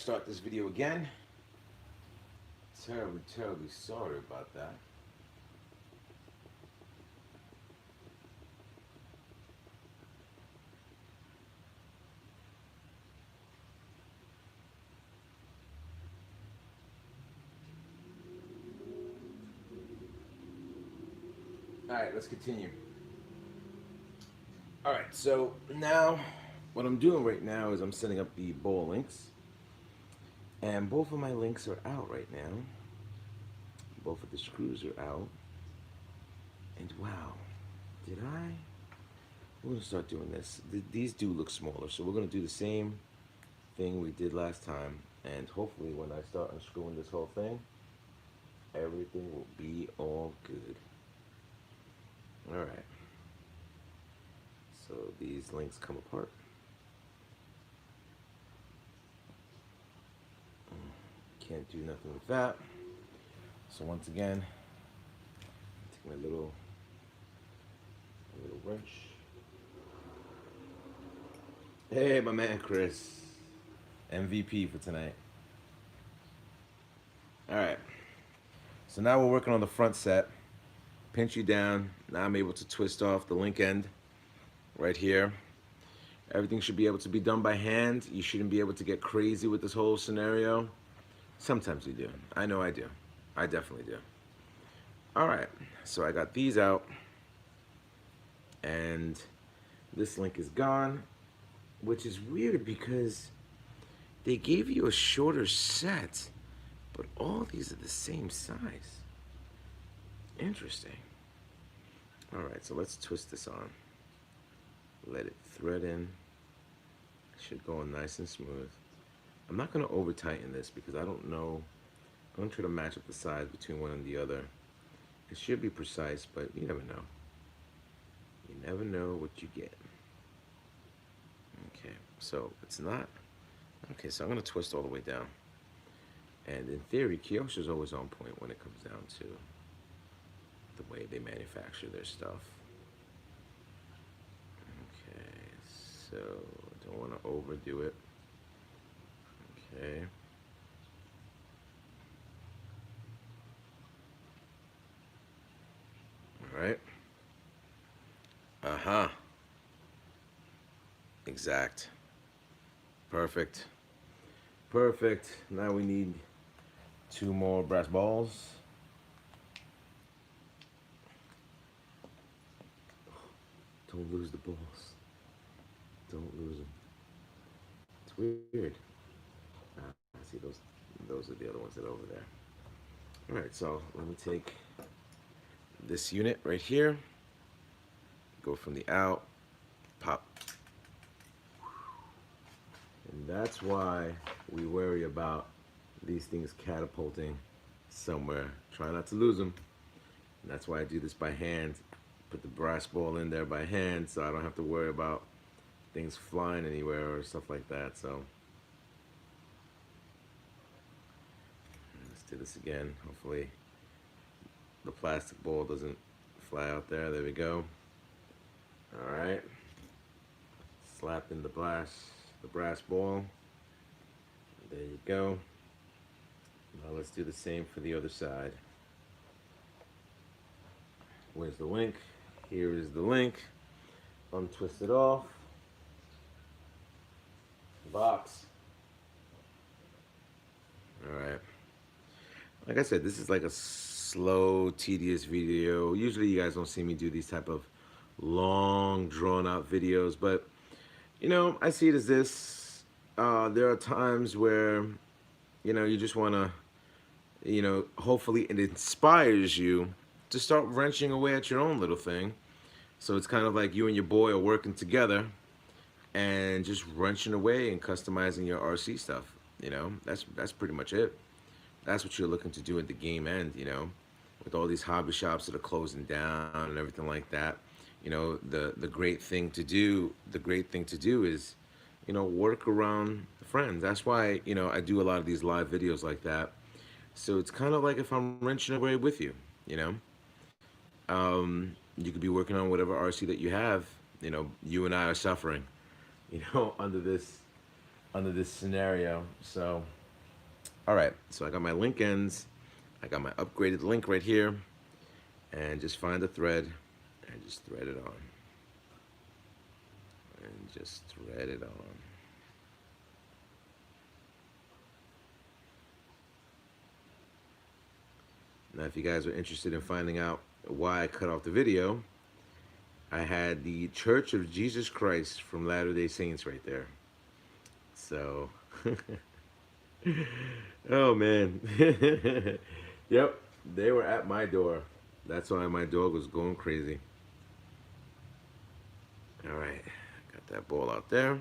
Start this video again. Terribly sorry about that. Alright, let's continue. Alright, so now what I'm doing right now is I'm setting up the ball links. And both of my links are out right now. Both of the screws are out. And wow, did I? We're going to start doing this. These do look smaller, so we're going to do the same thing we did last time. And hopefully when I start unscrewing this whole thing, everything will be all good. Alright. So these links come apart. Can't do nothing with that. So once again, take my little wrench. Hey, my man Chris, MVP for tonight. All right. So now we're working on the front set. Pinch you down. Now I'm able to twist off the link end right here. Everything should be able to be done by hand. You shouldn't be able to get crazy with this whole scenario. Sometimes you do. I know I do. I definitely do. All right, so I got these out, and this link is gone, which is weird because they gave you a shorter set, but all these are the same size. Interesting. All right, so let's twist this on. Let it thread in. Should go on nice and smooth. I'm not going to over tighten this because I don't know. I'm going to try to match up the size between one and the other. It should be precise, but you never know. You never know what you get. Okay, so it's not. Okay, so I'm going to twist all the way down. And in theory, KYOSHO is always on point when it comes down to the way they manufacture their stuff. Okay, so I don't want to overdo it. Okay. All right. Uh-huh. Exact. Perfect. Perfect. Now we need 2 more brass balls. Don't lose the balls. Don't lose them. It's weird. See, those are the other ones that are over there. All right, so let me take this unit right here, go from the out, pop. And that's why we worry about these things catapulting somewhere. Try not to lose them. And that's why I do this by hand. Put the brass ball in there by hand so I don't have to worry about things flying anywhere or stuff like that. So let's do this again. Hopefully the plastic ball doesn't fly out there. There we go. All right. Slap in the brass ball. There you go. Now let's do the same for the other side. Where's the link? Here is the link. Untwist it off. Box. All right. Like I said, this is like a slow, tedious video. Usually you guys don't see me do these type of long, drawn-out videos, but you know, I see it as this. There are times where, you know, you just want to, you know, hopefully it inspires you to start wrenching away at your own little thing. So it's kind of like you and your boy are working together and just wrenching away and customizing your RC stuff. You know, that's pretty much it. That's what you're looking to do at the game end, you know, with all these hobby shops that are closing down and everything like that. You know, the great thing to do is, you know, work around friends. That's why, you know, I do a lot of these live videos like that. So it's kind of like if I'm wrenching away with you, you know. You could be working on whatever RC that you have. You know, you and I are suffering, you know, under this under this scenario. So, all right. So I got my link ends. I got my upgraded link right here, and just find the thread and just thread it on, and just thread it on. Now, if you guys are interested in finding out why I cut off the video, I had the Church of Jesus Christ from Latter-day Saints right there. So, oh man. Yep, they were at my door. That's why my dog was going crazy. All right, got that ball out there.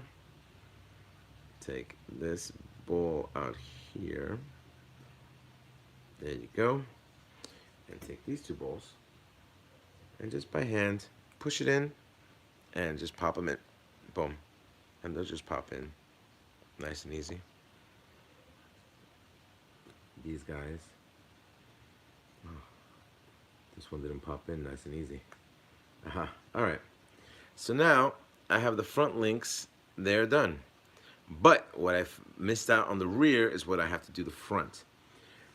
Take this ball out here. There you go. And take these two balls and just by hand push it in and just pop them in. Boom. And they'll just pop in. Nice and easy. These guys. Oh, this one didn't pop in. Nice and easy. Aha. All right. So now I have the front links. They're done. But what I've missed out on the rear is what I have to do the front.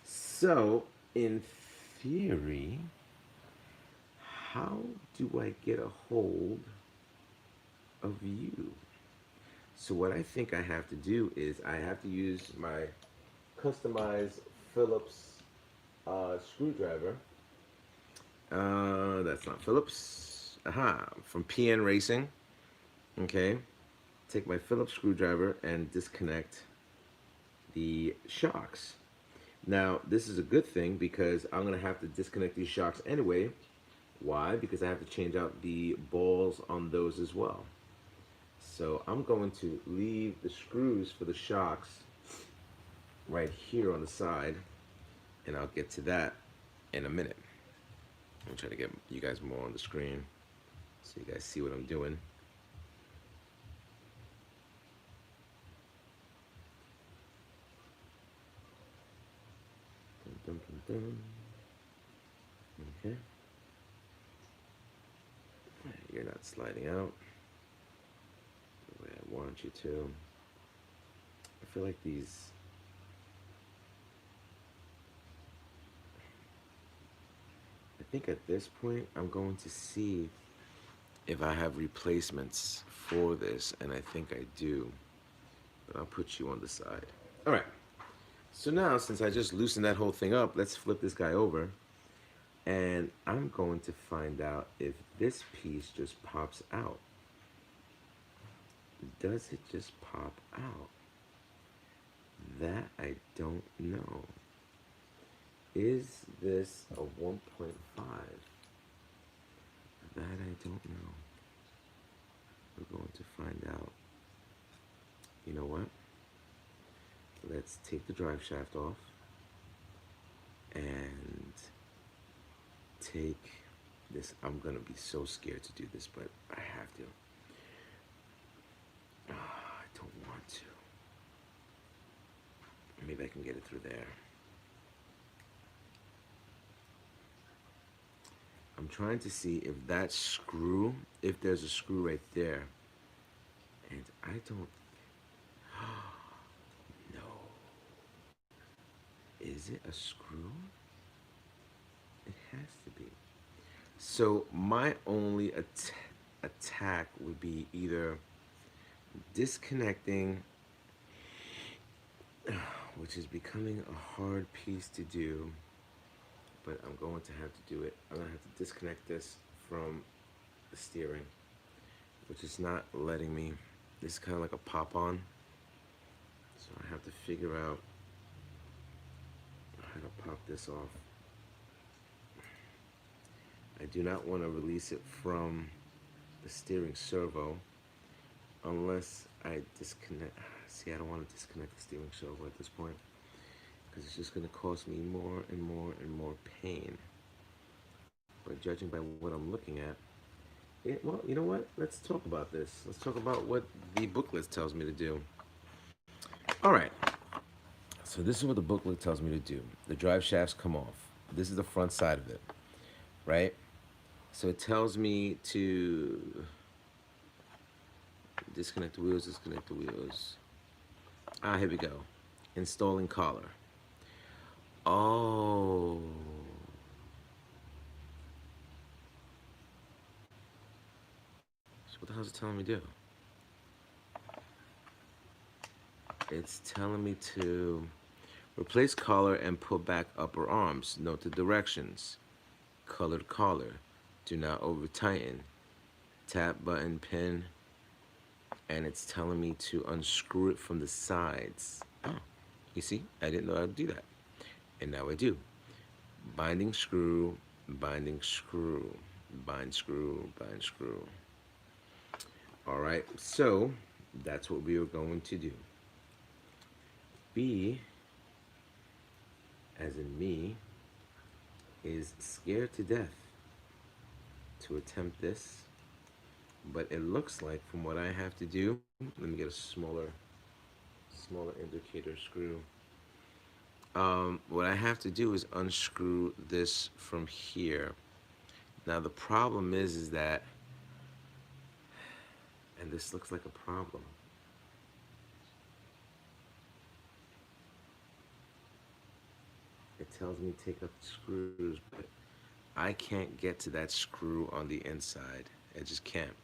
So in theory, how do I get a hold of you? So what I think I have to do is I have to use my customized Phillips screwdriver. That's not Phillips. Aha, from PN Racing. Okay, take my Phillips screwdriver and disconnect the shocks. Now, this is a good thing because I'm going to have to disconnect these shocks anyway. Why? Because I have to change out the balls on those as well. So I'm going to leave the screws for the shocks right here on the side, and I'll get to that in a minute. I'm trying to get you guys more on the screen so you guys see what I'm doing. Dun, dun, dun, dun. Okay. You're not sliding out the way I want you to. I feel like these. I think at this point I'm going to see if I have replacements for this, and I think I do. But I'll put you on the side. All right. So now, since I just loosened that whole thing up, let's flip this guy over. And I'm going to find out if this piece just pops out. Does it just pop out? That I don't know. Is this a 1.5? That I don't know. We're going to find out. You know what? Let's take the drive shaft off and take this. I'm gonna be so scared to do this, but I have to. I don't want to. Maybe I can get it through there. I'm trying to see if that screw, if there's a screw right there. And I don't. No. Is it a screw? It has to be. So my only attack would be either disconnecting, which is becoming a hard piece to do, but I'm going to have to do it. I'm going to have to disconnect this from the steering, which is not letting me. This is kind of like a pop-on, so I have to figure out how to pop this off. I do not want to release it from the steering servo unless I disconnect. See, I don't want to disconnect the steering servo at this point because it's just going to cause me more and more and more pain. But judging by what I'm looking at, well, you know what? Let's talk about this. Let's talk about what the booklet tells me to do. All right. So this is what the booklet tells me to do. The drive shafts come off. This is the front side of it, right? So it tells me to disconnect the wheels, disconnect the wheels. Ah, here we go. Installing collar. Oh. So what the hell is it telling me to do? It's telling me to replace collar and put back upper arms. Note the directions. Colored collar. Do not over tighten. Tap button, pin, and it's telling me to unscrew it from the sides. Oh, you see, I didn't know I'd do that. And now I do. Binding screw, binding screw, bind screw, bind screw. All right, so that's what we are going to do. B, as in me, is scared to death to attempt this, but it looks like from what I have to do, let me get a smaller indicator screw. What I have to do is unscrew this from here. Now the problem is that, and this looks like a problem. It tells me to take up the screws, but I can't get to that screw on the inside. I just can't.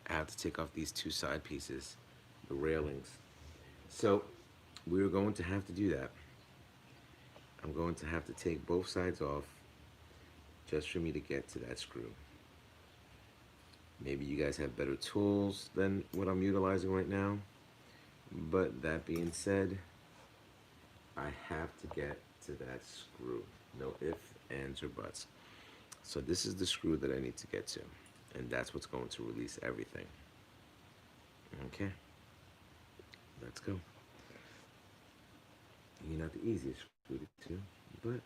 I have to take off these two side pieces, the railings. So we're going to have to do that. I'm going to have to take both sides off just for me to get to that screw. Maybe you guys have better tools than what I'm utilizing right now. But that being said, I have to get to that screw. No ifs, ands, or buts. So this is the screw that I need to get to. And that's what's going to release everything. Okay, let's go. You're not the easiest screw to, but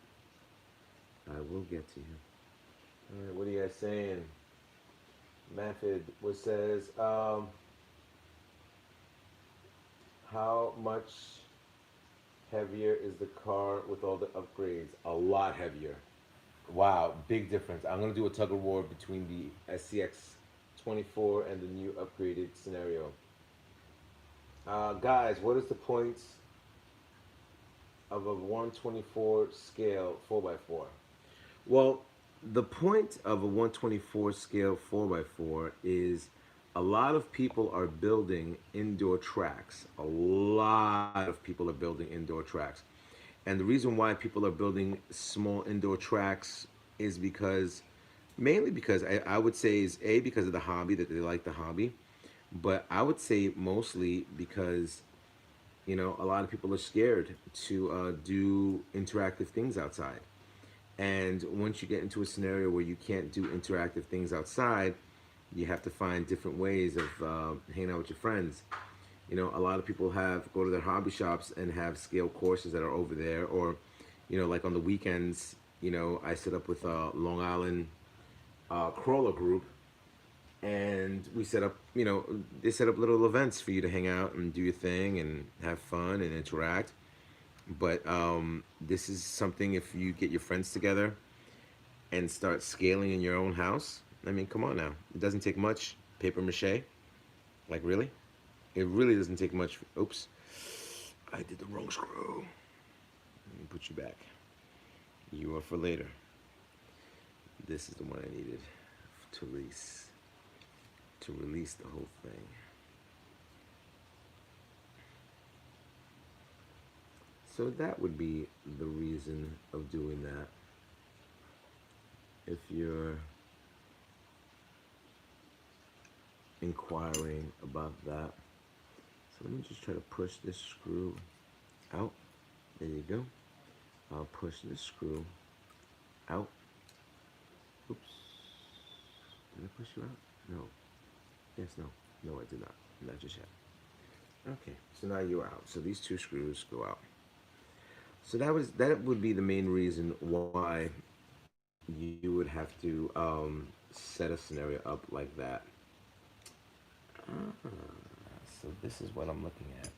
I will get to you. All right, what are you guys saying? Method, what says, how much heavier is the car with all the upgrades? A lot heavier. Wow, big difference. I'm gonna do a tug of war between the SCX 24 and the new upgraded scenario. Guys, what is the point of a 124 scale 4x4? Well, the point of a 124 scale 4x4 is a lot of people are building indoor tracks. A lot of people are building indoor tracks. And the reason why people are building small indoor tracks is because, mainly because I would say is A, because of the hobby, that they like the hobby. But I would say mostly because, you know, a lot of people are scared to do interactive things outside. And once you get into a scenario where you can't do interactive things outside, you have to find different ways of hanging out with your friends. You know, a lot of people go to their hobby shops and have scale courses that are over there, or, you know, like on the weekends, you know, I sit up with a Long Island crawler group, and we set up, you know, they set up little events for you to hang out and do your thing and have fun and interact. But this is something, if you get your friends together and start scaling in your own house, I mean, come on now. It doesn't take much. Paper mache. Like, really? It really doesn't take much. Oops. I did the wrong screw. Let me put you back. You are for later. This is the one I needed to release. To release the whole thing. So that would be the reason of doing that. If you're inquiring about that. So let me just try to push this screw out. There you go. I'll push this screw out. Oops. Did I push you out? No. Yes, no. No, I did not. Not just yet. Okay, so now you're out. So these two screws go out. So that would be the main reason why you would have to set a scenario up like that. So this is what I'm looking at.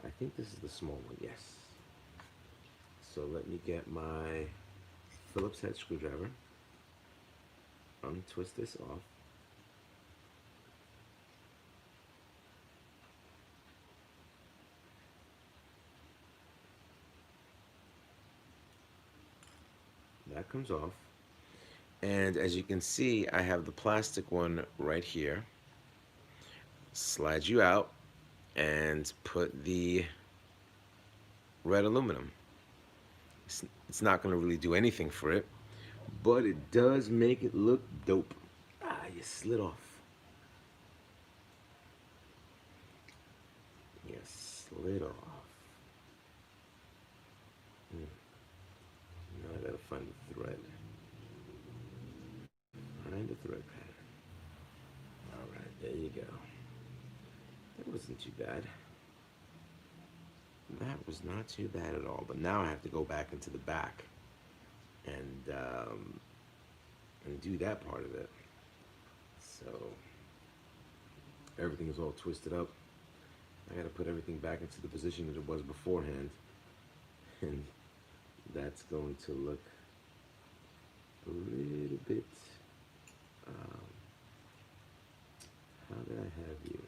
I think this is the small one, yes. So let me get my Phillips head screwdriver, untwist this off. That comes off. And as you can see, I have the plastic one right here. Slide you out and put the red aluminum. It's not going to really do anything for it, but it does make it look dope. Ah, you slid off. You slid off. Hmm. Now I gotta find the thread. Find the thread pattern. Alright, there you go. That wasn't too bad. That was not too bad at all. But now I have to go back into the back and do that part of it. So everything is all twisted up. I got to put everything back into the position that it was beforehand, and that's going to look a little bit. Um, how did I have you?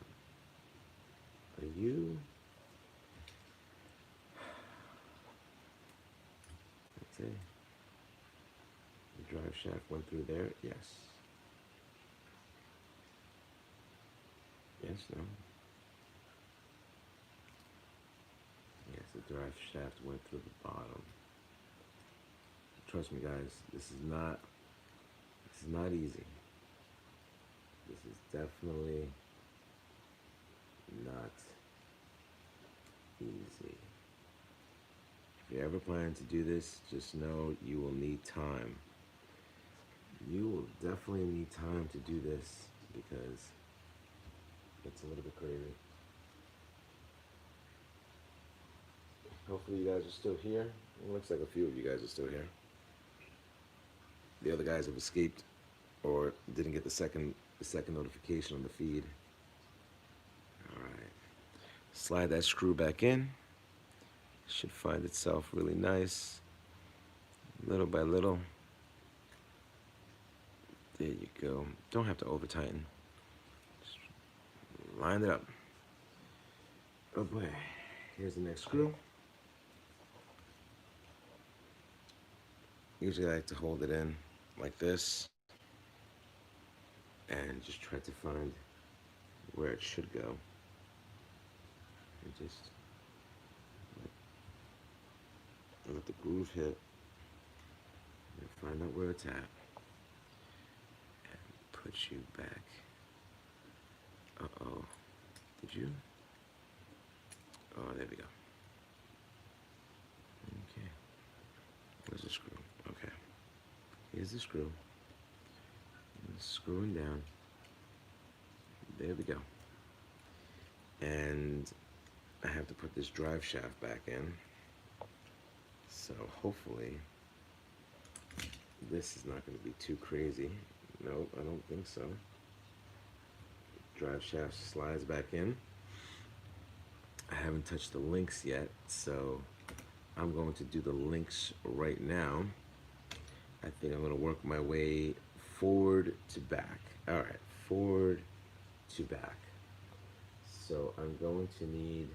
Are you? Let's see. The drive shaft went through there. Yes. Yes. No. Yes, the drive shaft went through the bottom. Trust me, guys. This is not easy. This is definitely not easy. If you're ever planning to do this, just know you will need time. You will definitely need time to do this because it's a little bit crazy. Hopefully you guys are still here. It looks like a few of you guys are still here. The other guys have escaped or didn't get the second notification on the feed. All right. Slide that screw back in. Should find itself really nice. Little by little. There you go. Don't have to over tighten. Just line it up. Oh boy. Here's the next screw. Usually I like to hold it in like this and just try to find where it should go. And just let the groove hit and find out where it's at and put you back. Uh-oh. Did you? Oh, there we go. Okay. Where's the screw? Okay. Here's the screw. Screwing down. There we go. And I have to put this drive shaft back in. So hopefully this is not going to be too crazy. Nope, I don't think so. Drive shaft slides back in. I haven't touched the links yet, so I'm going to do the links right now. I think I'm going to work my way forward to back. All right, forward to back. So I'm going to need,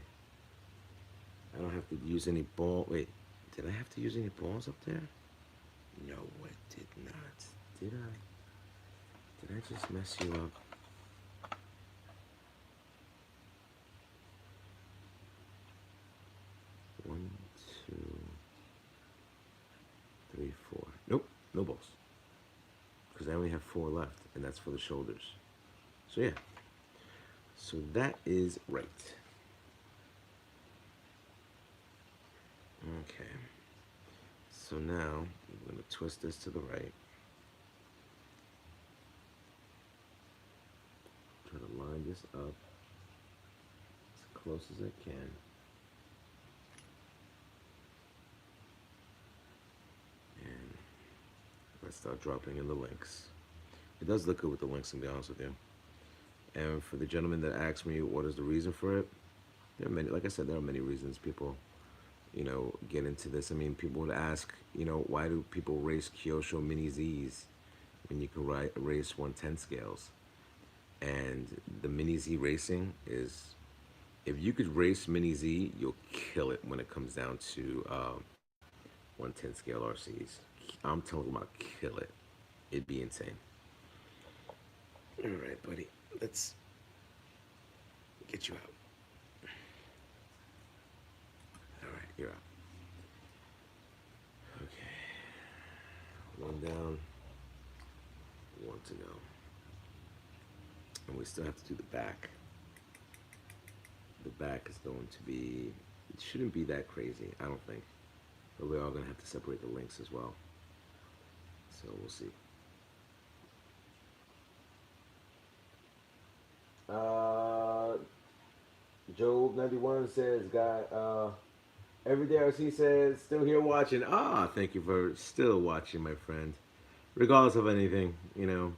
I don't have to use any ball. Wait, did I have to use any balls up there? No, I did not. Did I? Did I just mess you up? One, two, three, four. Nope, no balls. Because I only have four left, and that's for the shoulders. So yeah. So that is right. Okay. So now I'm going to twist this to the right. Try to line this up as close as I can. And let's start dropping in the links. It does look good with the links, to be honest with you. And for the gentleman that asked me what is the reason for it, there are many, like I said, there are many reasons people, get into this. I mean, people would ask, why do people race KYOSHO Mini-Zs when you can race 110 scales? And the Mini-Z racing is, if you could race Mini-Z, you'll kill it when it comes down to 110 scale RCs. I'm talking about kill it. It'd be insane. All right, buddy. Let's get you out. All right, you're out. Okay. One down, one to go. And we still have to do the back. The back is going to be, it shouldn't be that crazy, I don't think. But we're all going to have to separate the links as well. So we'll see. Joe 91 says, "Guy, everyday RC says, still here watching." Ah, thank you for still watching, my friend. Regardless of anything, you know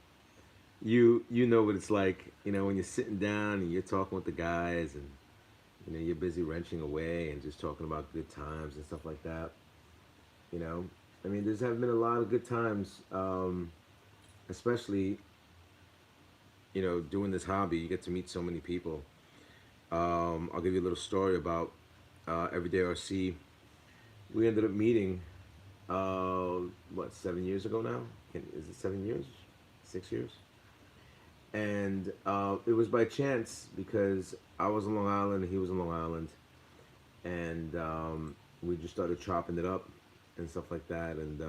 what it's like, when you're sitting down and you're talking with the guys, and you're busy wrenching away and just talking about good times and stuff like that. I mean, there's have been a lot of good times, especially doing this hobby. You get to meet so many people. I'll give you a little story about Everyday RC. We ended up meeting, what, 7 years ago now? Is it 7 years? 6 years? And it was by chance because I was on Long Island and he was on Long Island. And we just started chopping it up and stuff like that. And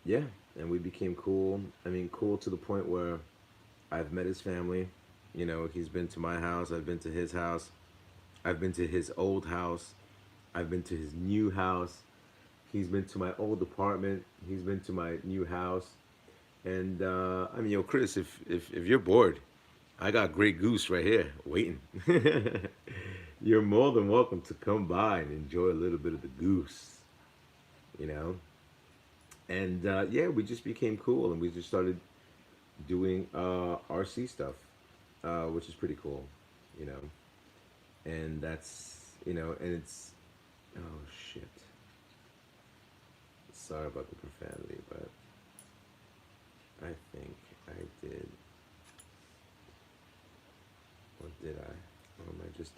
yeah, and we became cool. I mean, cool to the point where I've met his family. He's been to my house. I've been to his house. I've been to his old house. I've been to his new house. He's been to my old apartment. He's been to my new house. And I mean, yo, Chris, if you're bored, I got Grey Goose right here waiting. You're more than welcome to come by and enjoy a little bit of the goose, you know. And yeah, we just became cool, and we just started doing RC stuff, which is pretty cool, you know. And that's, and it's, oh shit. Sorry about the profanity, but I think I did. Or did I? Or am I just,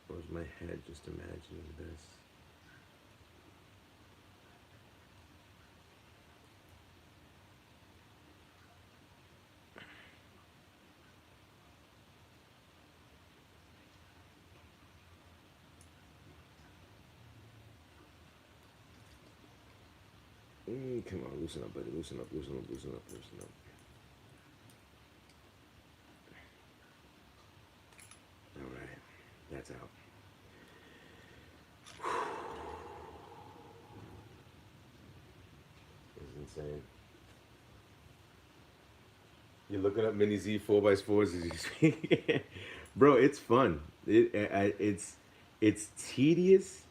or was my head just imagining this? Come on, loosen up, buddy. Loosen up, loosen up, loosen up, loosen up. All right, that's out. It's insane. You're looking up Mini-Z 4x4s as you speak. Bro, it's fun. It's tedious.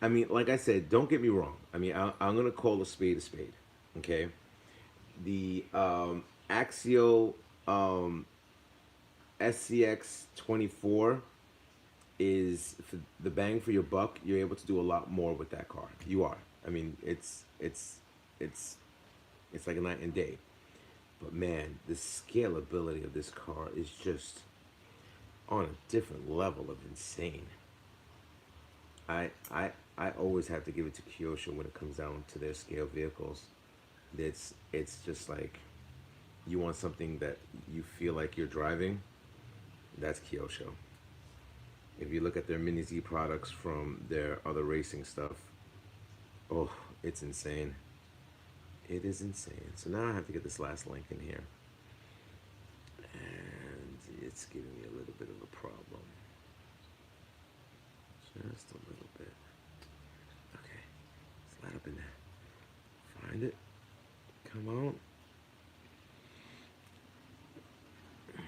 I mean, like I said, don't get me wrong. I mean, I'm gonna call a spade a spade. Okay, the Axial SCX 24 is for the bang for your buck. You're able to do a lot more with that car. You are. I mean, it's it's like a night and day. But man, the scalability of this car is just on a different level of insane. I I I always have to give it to KYOSHO when it comes down to their scale vehicles. It's just like you want something that you feel like you're driving. That's KYOSHO. If you look at their Mini-Z products from their other racing stuff, oh, it's insane. It is insane. So now I have to get this last link in here. And it's giving me a little bit of a problem. Just a little bit. Okay. Slide up in there. Find it. Come on. I'm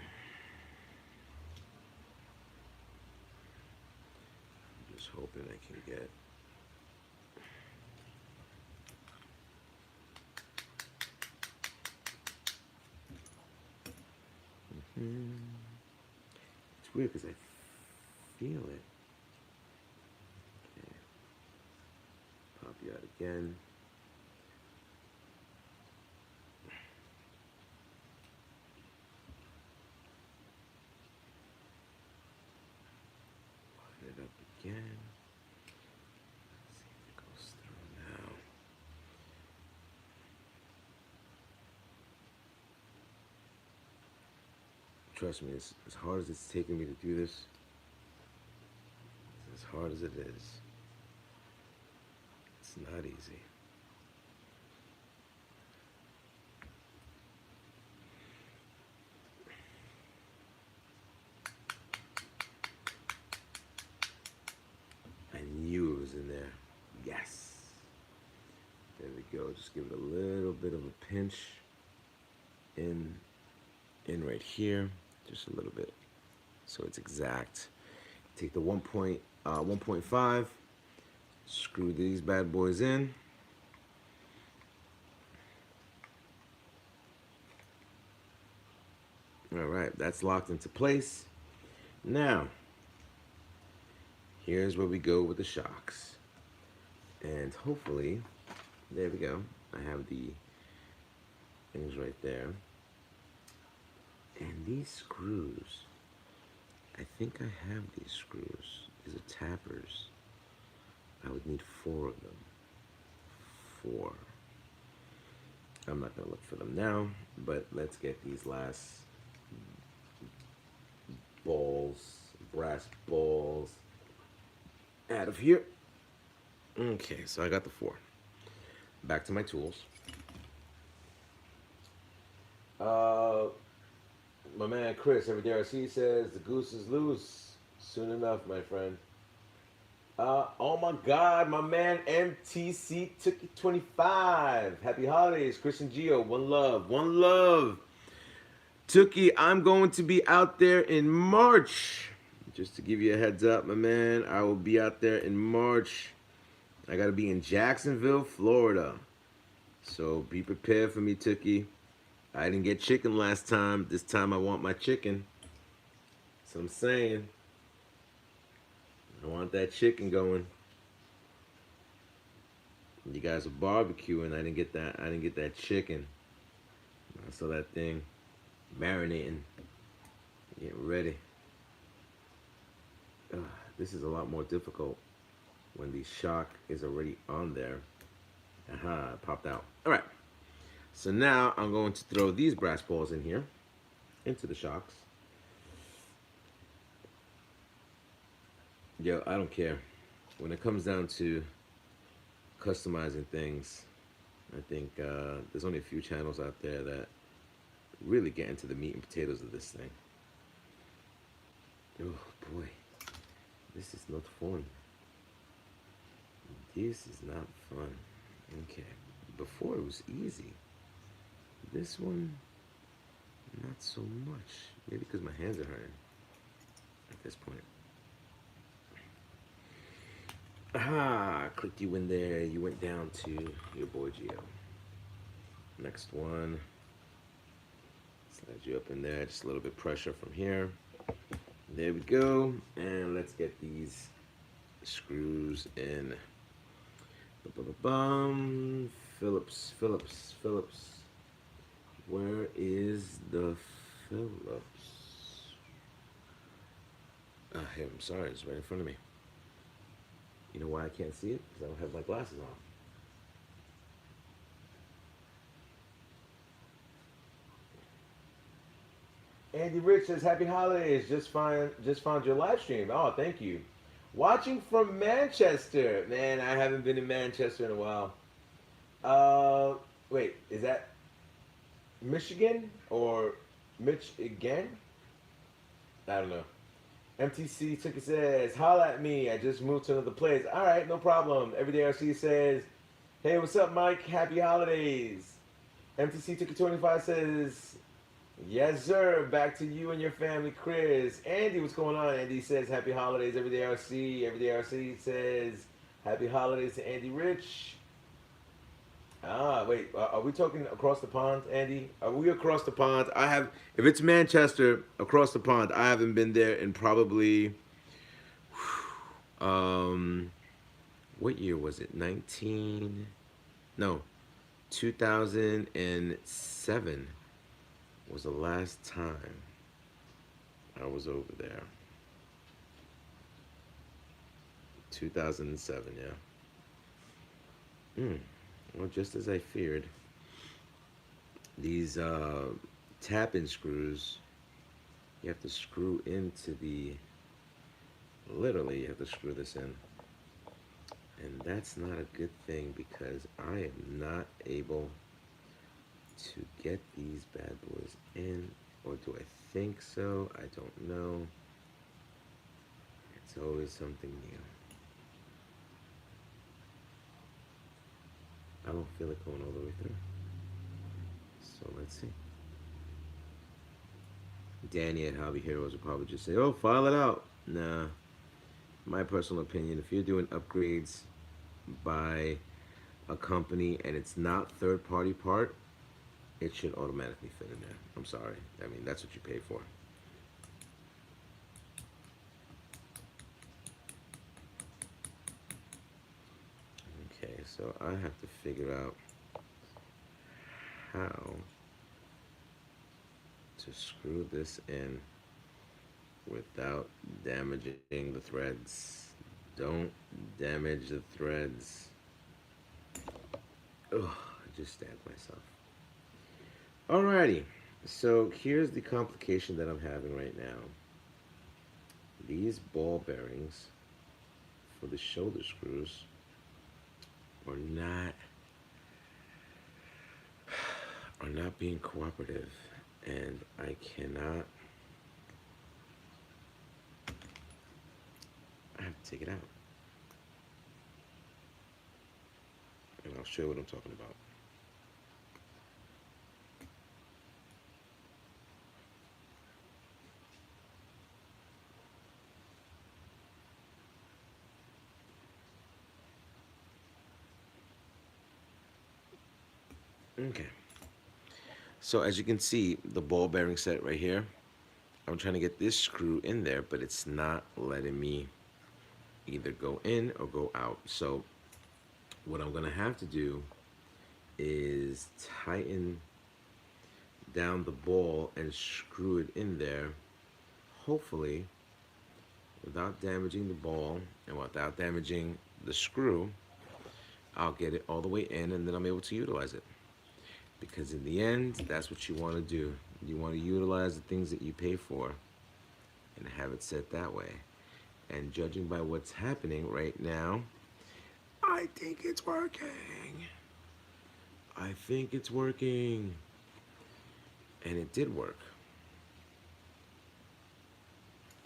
just hoping I can get. It's weird because I feel it. Okay. Pop you out again. Line it up again. Trust me, as hard as it's taken me to do this, as hard as it is, it's not easy. I knew it was in there. Yes. There we go. Just give it a little bit of a pinch in right here, just a little bit, so it's exact. Take the 1.5, screw these bad boys in. All right, that's locked into place. Now, here's where we go with the shocks. And hopefully, there we go. I have the things right there. And these screws, I think I have these screws. These are tappers. I would need 4 of them. 4. I'm not gonna look for them now, but let's get these last balls, brass balls, out of here. Okay, so I got the 4. Back to my tools. My man Chris, every day I see, says the goose is loose. Soon enough, my friend. Oh my God, my man MTC took 25. Happy holidays, Chris and Gio. One love, one love. Tookie, I'm going to be out there in March. Just to give you a heads up, my man, I will be out there in March. I got to be in Jacksonville, Florida. So be prepared for me, Tookie. I didn't get chicken last time. This time I want my chicken. That's what I'm saying. I want that chicken going. You guys are barbecuing. I didn't get that. I didn't get that chicken. I saw that thing marinating, getting ready. This is a lot more difficult when the shock is already on there. Aha, it popped out. All right. So now I'm going to throw these brass balls in here, into the shocks. Yo, I don't care. When it comes down to customizing things, I think there's only a few channels out there that really get into the meat and potatoes of this thing. Oh boy, this is not fun. This is not fun. Okay, before it was easy. This one, not so much. Maybe because my hands are hurting at this point. Ah, clicked you in there. You went down to your boy Gio. Next one. Slide you up in there. Just a little bit of pressure from here. There we go. And let's get these screws in. Ba-ba-ba-bum. Phillips, Phillips, Phillips. Where is the Phillips? Hey, I'm sorry, it's right in front of me. You know why I can't see it? Because I don't have my glasses on. Andy Rich says, happy holidays. Just found your live stream. Oh, thank you. Watching from Manchester. Man, I haven't been in Manchester in a while. Wait, is that Michigan or Michigan? I don't know. MTC Ticket says, holla at me. I just moved to another place. All right, no problem. Everyday RC says, hey, what's up, Mike? Happy holidays. MTC Ticket 25 says, yes, sir. Back to you and your family, Chris. Andy, what's going on? Andy says, happy holidays, Everyday RC. Everyday RC says, happy holidays to Andy Rich. Ah, wait. Are we talking across the pond, Andy? Are we across the pond? If it's Manchester, across the pond, I haven't been there in probably, what year was it? 2007 was the last time I was over there. 2007, yeah. Well, just as I feared, these tap-in screws you have to screw into the, literally you have to screw this in. And that's not a good thing because I am not able to get these bad boys in. Or do I think so? I don't know. It's always something new. I don't feel it going all the way through. So let's see. Danny at Hobby Heroes will probably just say, oh, file it out. Nah, my personal opinion, if you're doing upgrades by a company and it's not third party part, it should automatically fit in there. I'm sorry. I mean, that's what you pay for. Okay, so I have to figure out how to screw this in without damaging the threads. Don't damage the threads. Ugh, I just stabbed myself. Alrighty, so here's the complication that I'm having right now. These ball bearings for the shoulder screws are not being cooperative, and I cannot. I have to take it out, and I'll show you what I'm talking about. Okay. So as you can see, the ball bearing set right here, I'm trying to get this screw in there, but it's not letting me either go in or go out. So what I'm gonna have to do is tighten down the ball and screw it in there, hopefully without damaging the ball and without damaging the screw. I'll get it all the way in and then I'm able to utilize it. Because in the end, that's what you want to do. You want to utilize the things that you pay for and have it set that way. And judging by what's happening right now, I think it's working. I think it's working. And it did work.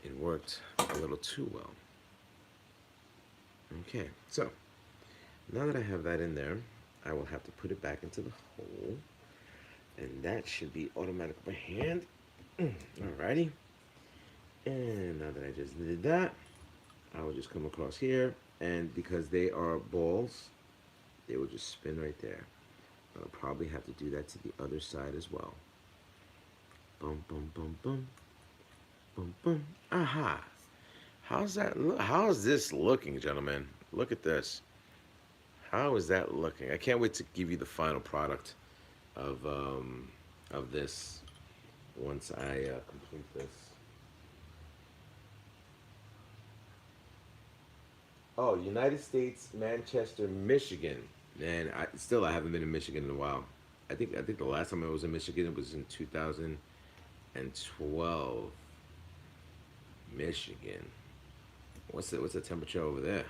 It worked a little too well. Okay, so now that I have that in there, I will have to put it back into the hole. And that should be automatic by hand. Alrighty. And now that I just did that, I will just come across here. And because they are balls, they will just spin right there. I'll probably have to do that to the other side as well. Boom, boom, boom, boom. Boom, boom. Aha. How's that look? How is this looking, gentlemen? Look at this. How is that looking? I can't wait to give you the final product of this once I complete this. Oh, United States, Manchester, Michigan. Man, I haven't been in Michigan in a while. I think the last time I was in Michigan it was in 2012. Michigan. What's the temperature over there?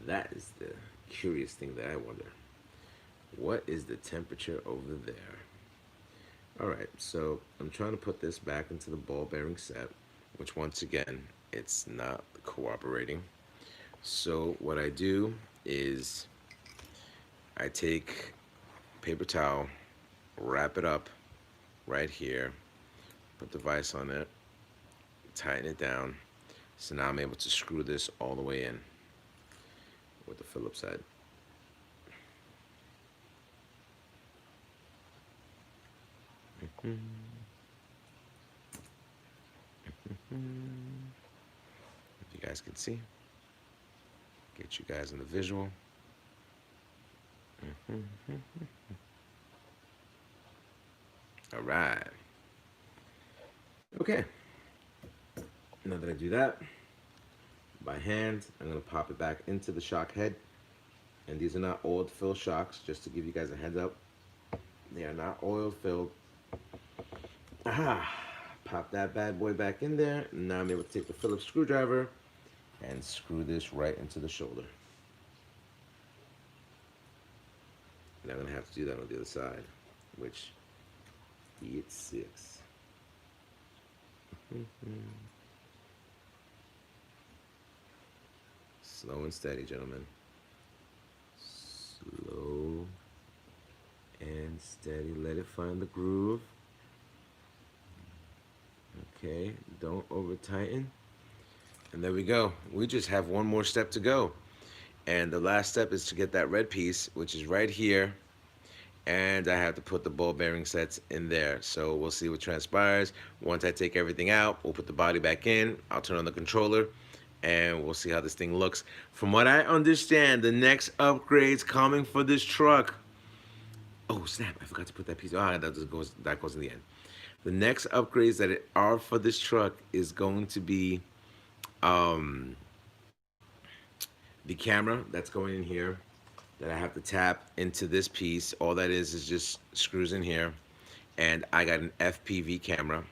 That is the curious thing that I wonder. What is the temperature over there? Alright, so I'm trying to put this back into the ball bearing set, which once again, it's not cooperating. So what I do is I take paper towel, wrap it up right here, put the vise on it, tighten it down. So now I'm able to screw this all the way in with the Phillips head. If you guys can see, get you guys in the visual. All right. Okay. Now that I do that, by hand, I'm gonna pop it back into the shock head. And these are not oil filled shocks, just to give you guys a heads up. They are not oil filled. Aha! Pop that bad boy back in there. Now I'm able to take the Phillips screwdriver and screw this right into the shoulder. Now I'm going to have to do that on the other side, which it's 6. Slow and steady, gentlemen. Slow and steady. Let it find the groove. Okay, don't over tighten. And there we go. We just have one more step to go. And the last step is to get that red piece, which is right here. And I have to put the ball bearing sets in there. So we'll see what transpires. Once I take everything out, we'll put the body back in. I'll turn on the controller and we'll see how this thing looks. From what I understand, the next upgrades coming for this truck. Oh snap, I forgot to put that piece. Ah, that goes in the end. The next upgrades that are for this truck is going to be the camera that's going in here that I have to tap into this piece. All that is just screws in here. And I got an FPV camera.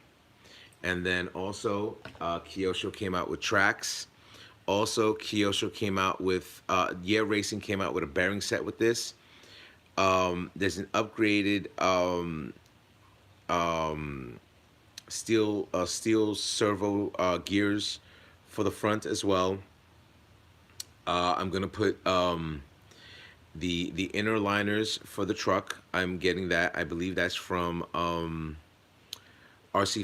And then also KYOSHO came out with tracks. Also KYOSHO came out with, Yeah Racing came out with a bearing set with this. There's an upgraded steel servo gears for the front as well. I'm gonna put the inner liners for the truck. I'm getting that. I believe that's from RC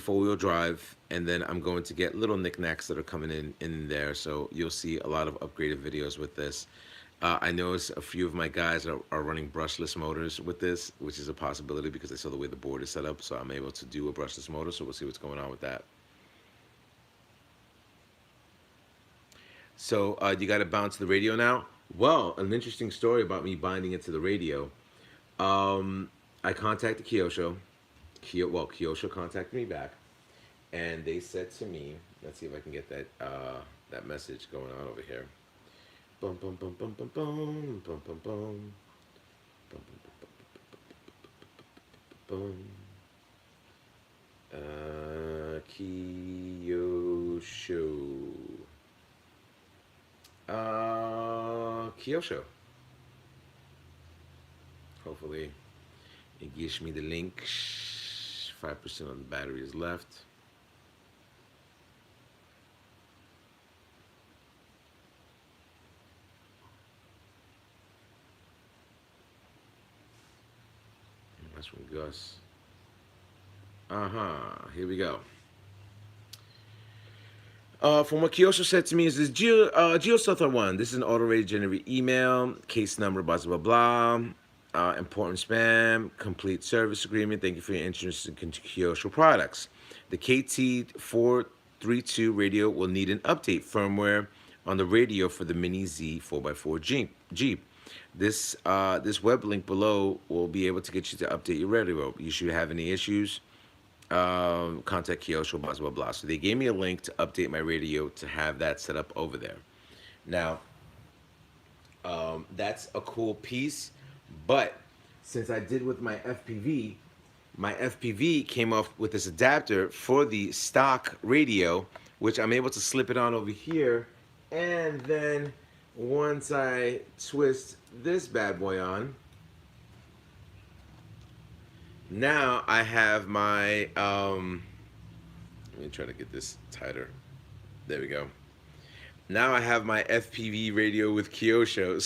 4-wheel drive, and then I'm going to get little knickknacks that are coming in there. So you'll see a lot of upgraded videos with this. I noticed a few of my guys are running brushless motors with this, which is a possibility because I saw the way the board is set up. So I'm able to do a brushless motor. So we'll see what's going on with that. So you got to bounce the radio now. Well, an interesting story about me binding it to the radio. I contacted KYOSHO. KYOSHO contacted me back, and they said to me, let's see if I can get that that message going on over here. Bum bum bum bum bum bum bum bum bum bum bum. KYOSHO. KYOSHO. Hopefully it gives me the link. 5% of the battery is left. That's from Gus. Here we go. From what KYOSHO said to me is this GeoStuff1. This is an auto-rated generated email, case number, blah, blah, blah. Important spam, complete service agreement. Thank you for your interest in KYOSHO products. The KT432 radio will need an update firmware on the radio for the Mini-Z 4x4 Jeep. This web link below will be able to get you to update your radio. You should have any issues, contact KYOSHO, blah, blah, blah. So they gave me a link to update my radio to have that set up over there. Now, that's a cool piece, but since I did with my FPV came off with this adapter for the stock radio, which I'm able to slip it on over here, and then once I twist this bad boy on, now I have my, let me try to get this tighter. There we go. Now I have my FPV radio with KYOSHO.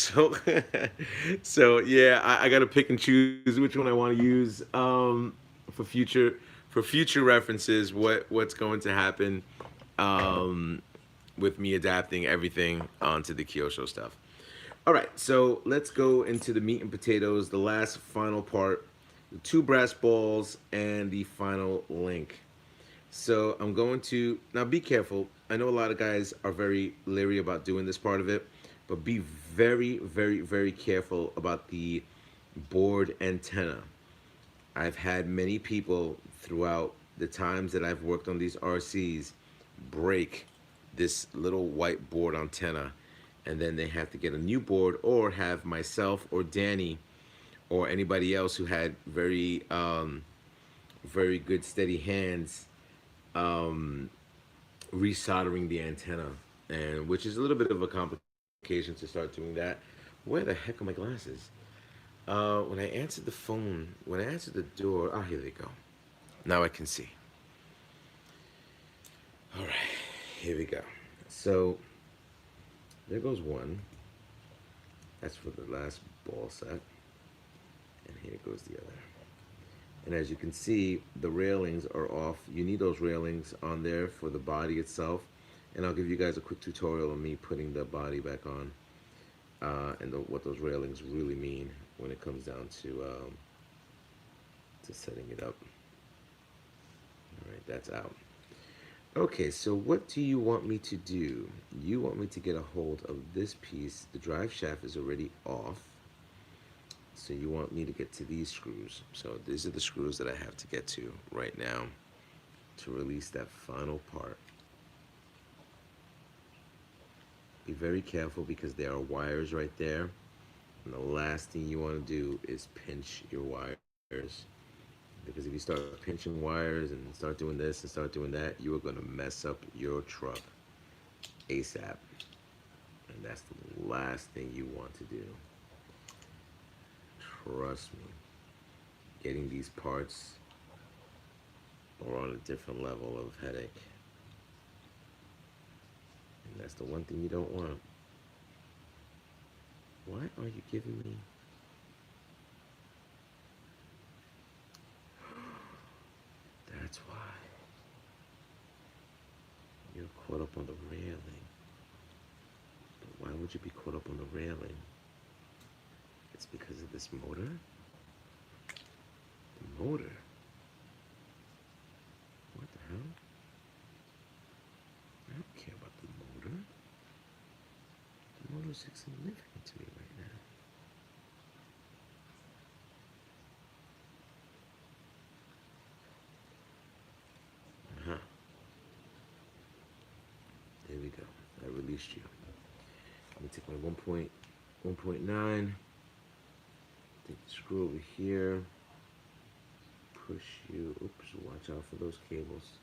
So yeah, I got to pick and choose which one I want to use for future references. What's going to happen with me adapting everything onto the KYOSHO stuff. All right, so let's go into the meat and potatoes, the last final part, the 2 brass balls, and the final link. So I'm going to, now be careful. I know a lot of guys are very leery about doing this part of it, but be very, very, very careful about the board antenna. I've had many people throughout the times that I've worked on these RCs break this little white board antenna, and then they have to get a new board or have myself or Danny or anybody else who had very, very good steady hands um, resoldering the antenna, and which is a little bit of a complication to start doing that. Where the heck are my glasses? When I answered the phone, when I answered the door, oh, here they go. Now I can see. All right, here we go. So there goes one. That's for the last ball set. And here goes the other. And as you can see, the railings are off. You need those railings on there for the body itself. And I'll give you guys a quick tutorial of me putting the body back on, and what those railings really mean when it comes down to setting it up. All right, that's out. Okay, so what do you want me to do? You want me to get a hold of this piece. The drive shaft is already off. So you want me to get to these screws. So these are the screws that I have to get to right now to release that final part. Be very careful because there are wires right there. And the last thing you want to do is pinch your wires. Because if you start pinching wires and start doing this and start doing that, you are going to mess up your truck ASAP. And that's the last thing you want to do. Trust me, getting these parts are on a different level of headache. And that's the one thing you don't want. Why are you giving me... That's why. You're caught up on the railing. But why would you be caught up on the railing? It's because of this motor? The motor? What the hell? I don't care about the motor. The motor is insignificant to me right now. Uh-huh. There we go. I released you. Let me take my 1.9. Take the screw over here. Push you. Oops, watch out for those cables.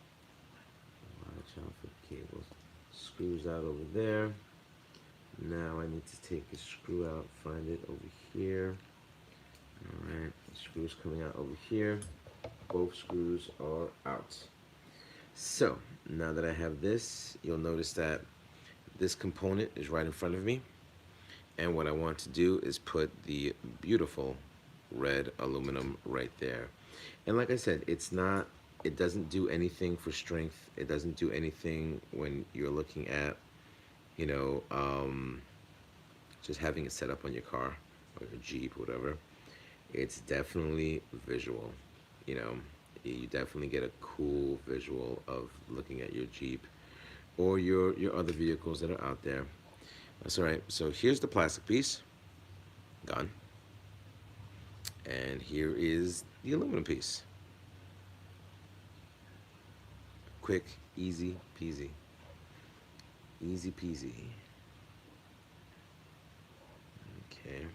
Watch out for the cables. Screws out over there. Now I need to take the screw out, find it over here. Alright, the screw's coming out over here. Both screws are out. So, now that I have this, you'll notice that this component is right in front of me. And what I want to do is put the beautiful red aluminum right there. And like I said, it doesn't do anything for strength. It doesn't do anything when you're looking at, you know, just having it set up on your car or your Jeep, whatever. It's definitely visual, you know. You definitely get a cool visual of looking at your Jeep or your other vehicles that are out there. That's all right. So here's the plastic piece, gone. And here is the aluminum piece. Quick, easy peasy. Easy peasy. Okay.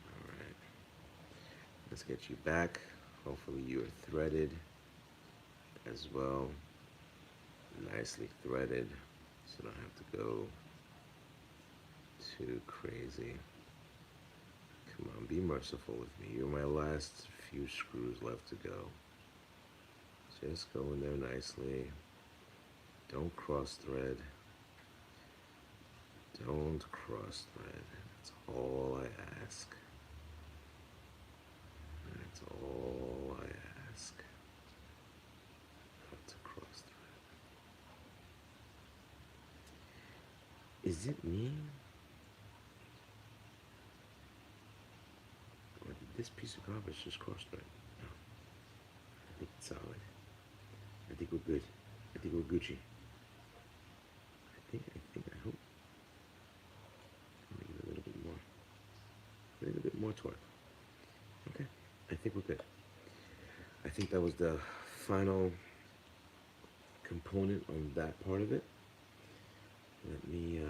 All right. Let's get you back. Hopefully you are threaded as well. Nicely threaded, so I don't have to go too crazy. Come on, be merciful with me. You're my last few screws left to go. Just go in there nicely. Don't cross thread. Don't cross thread. That's all I ask. That's all I ask. Not to cross thread. Is it me? Or did this piece of garbage just cross thread? No. I think it's solid. I think we're good. I think we're Gucci. I hope. Maybe a little bit more. A little bit more torque. Okay. I think we're good. I think that was the final component on that part of it. Let me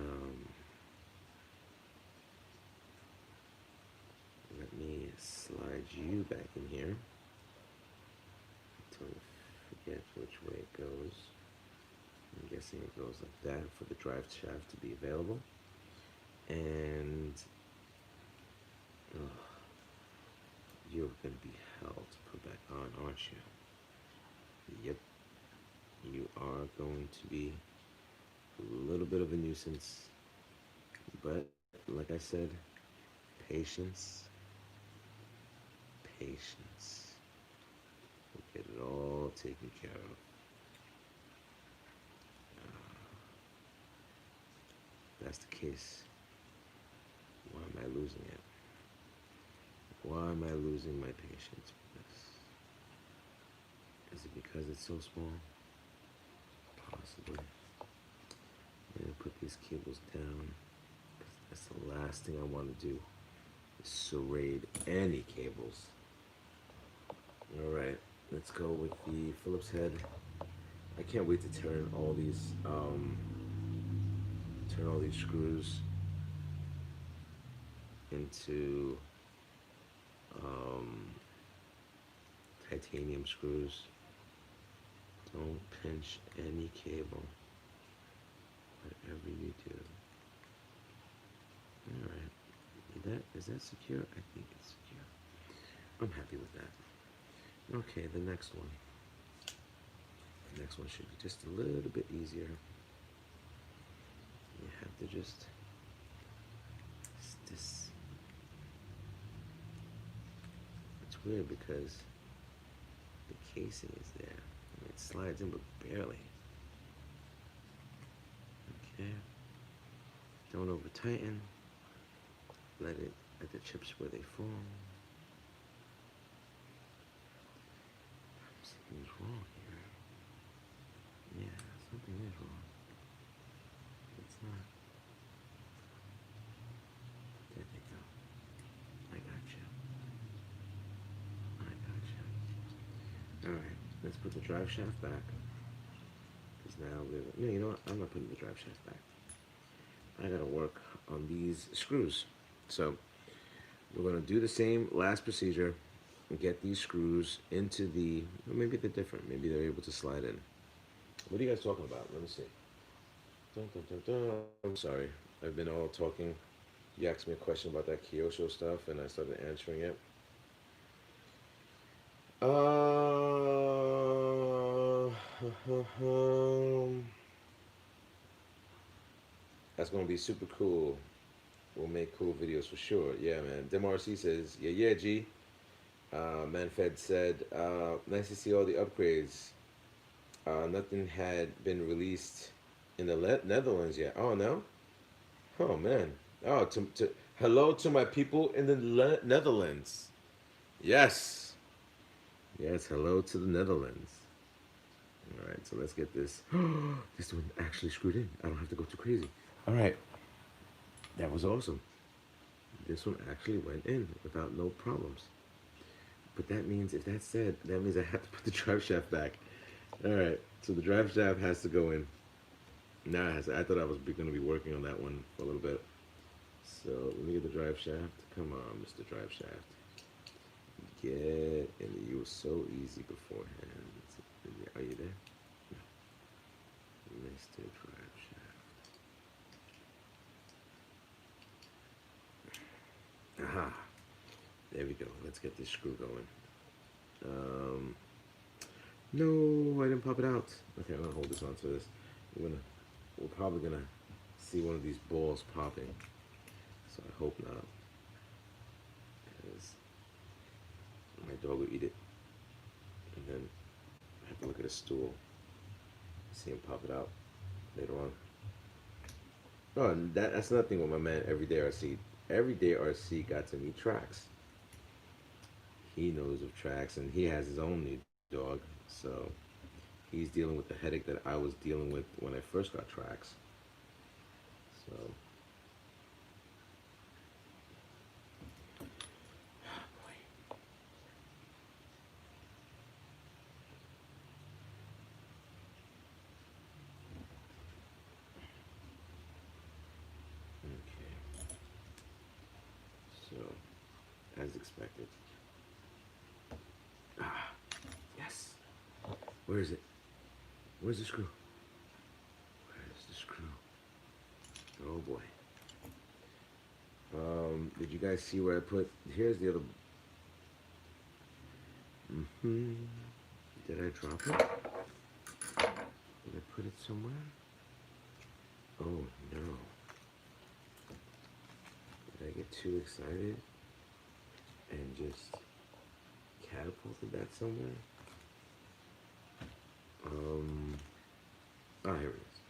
me slide you back in here. Don't forget which way it goes. I'm guessing it goes like that for the drive shaft to be available. And you're going to be hell to put back on, aren't you? Yep. You are going to be a little bit of a nuisance. But, like I said, patience. Patience. We'll get it all taken care of. If that's the case, why am I losing it? Why am I losing my patience with this? Is it because it's so small? Possibly. I'm going to put these cables down. That's the last thing I want to do, is serrate any cables. Alright, let's go with the Phillips head. I can't wait to turn all these screws into titanium screws. Don't pinch any cable, whatever you do. Alright, is that secure? I think it's secure. I'm happy with that. Okay, the next one. The next one should be just a little bit easier. You have to just this. It's weird because the casing is there. I mean, it slides in, but barely. Okay. Don't over tighten. Let the chips where they form. Something's wrong here. Yeah, something is wrong. It's not. There they go. I got you. Alright, let's put the drive shaft back. Because now no, you know what? I'm not putting the drive shaft back. I gotta work on these screws. So we're gonna do the same last procedure and get these screws into the, well, maybe they're different. Maybe they're able to slide in. What are you guys talking about? Let me see. Dun, dun, dun, dun. I'm sorry. I've been all talking. You asked me a question about that KYOSHO stuff, and I started answering it. That's gonna be super cool. We'll make cool videos for sure. Yeah, man. DemRC says, yeah, G. Manfed said, nice to see all the upgrades. Nothing had been released in the Netherlands yet. Oh, no? Oh, man. Oh, hello to my people in the Netherlands. Yes. Yes, hello to the Netherlands. All right, so let's get this. This one actually screwed in. I don't have to go too crazy. All right. That was awesome. This one actually went in without no problems. But that means, if that's said, that means I have to put the drive shaft back. Alright, so the drive shaft has to go in. Now it has to, I thought I was going to be working on that one for a little bit. So let me get the drive shaft. Come on, Mr. Drive Shaft. Get in. You were so easy beforehand. Are you there? No. Mr. Drive Shaft. Aha. There we go. Let's get this screw going. No, I didn't pop it out. Okay, I'm gonna hold this onto this. We're probably gonna see one of these balls popping. So I hope not, because my dog will eat it, and then I have to look at a stool, see him pop it out later on. Oh, and that's another thing with my man Everyday RC. Everyday RC got to meet Trax. He knows of Trax, and he has his own new dog, so he's dealing with the headache that I was dealing with when I first got Trax. So, oh boy. Okay. So, as expected. Ah, yes. Where is it? Where's the screw? Where's the screw? Oh boy. Did you guys see where I put? Here's the other. Did I drop it? Did I put it somewhere? Oh no. Did I get too excited and just catapulted that somewhere? Oh, here it is.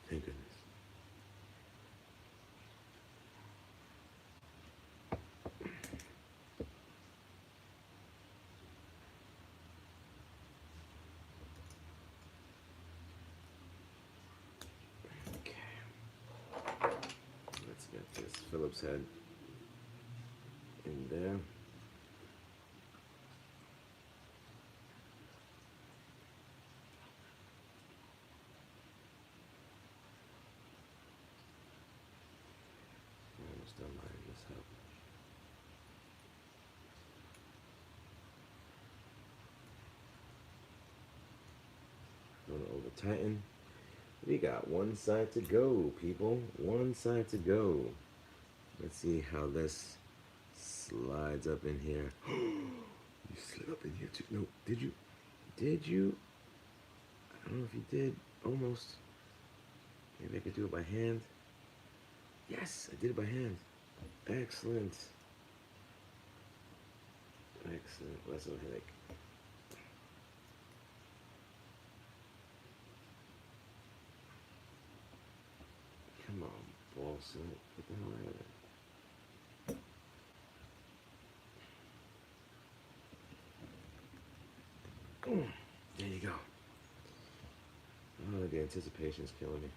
Thank goodness. Okay. Let's get this Phillips head in there. Almost done lining this up. Don't over tighten. We got one side to go, people. One side to go. Let's see how this slides up in here. You slid up in here too. No, did you? Did you? I don't know if you did. Almost. Maybe I could do it by hand. Yes, I did it by hand. Excellent. Excellent. Less of a headache. Come on, ball set. Get the hell out of there. There you go. Oh, the anticipation is killing me.